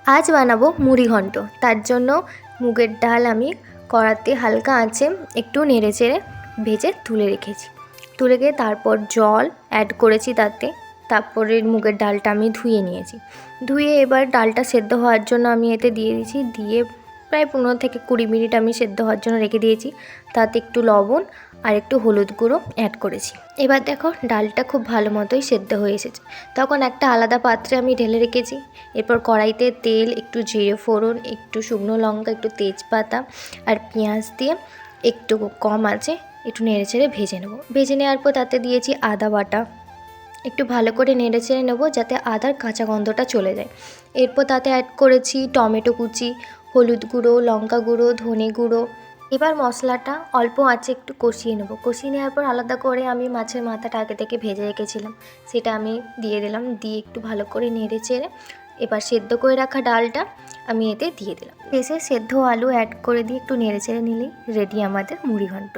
আজ বানাবো মুড়ি ঘন্ট। তার জন্য মুগের ডাল আমি কড়াতে হালকা আঁচে একটু নেড়েচেড়ে ভেজে তুলে রেখেছি। তুলে গিয়ে তারপর জল অ্যাড করেছি তাতে। তারপরে মুগের ডালটা আমি ধুয়ে নিয়েছি। ধুয়ে এবার ডালটা সেদ্ধ হওয়ার জন্য আমি এতে দিয়ে দিয়েছি। দিয়ে প্রায় 15 থেকে 20 মিনিট আমি সেদ্ধ হওয়ার জন্য রেখে দিয়েছি। তাতে একটু লবণ আর একটু হলুদ গুঁড়ো অ্যাড করেছি। এবার দেখো ডালটা খুব ভালো মতোই সেদ্ধ হয়ে এসেছে। তখন একটা আলাদা পাত্রে আমি ঢেলে রেখেছি। এরপর কড়াইতে তেল, একটু জিরে ফোড়ন, একটু শুকনো লঙ্কা, একটু তেজপাতা আর পেঁয়াজ দিয়ে একটু কম আঁচে একটু নেড়েচেড়ে ভেজে নেব। ভেজে নেওয়ার পর তাতে দিয়েছি আদা বাটা। একটু ভালো করে নেড়েচেড়ে নেব যাতে আদার কাঁচা গন্ধটা চলে যায়। এরপর তাতে অ্যাড করেছি টমেটো কুচি, হলুদ গুঁড়ো, লঙ্কা গুঁড়ো, ধনে গুঁড়ো। এবার মশলাটা অল্প আঁচে একটু কষিয়ে নেব। কষিয়ে নেওয়ার পর আলাদা করে আমি মাছের মাথাটা আগে থেকে ভেজে রেখেছিলাম, সেটা আমি দিয়ে দিলাম। দিয়ে একটু ভালো করে নেড়েচেড়ে এবার সেদ্ধ করে রাখা ডালটা আমি এতে দিয়ে দিলাম। শেষে সেদ্ধ আলু অ্যাড করে দিয়ে একটু নেড়েচেড়ে নিলেই রেডি আমাদের মুড়ি ঘন্ট।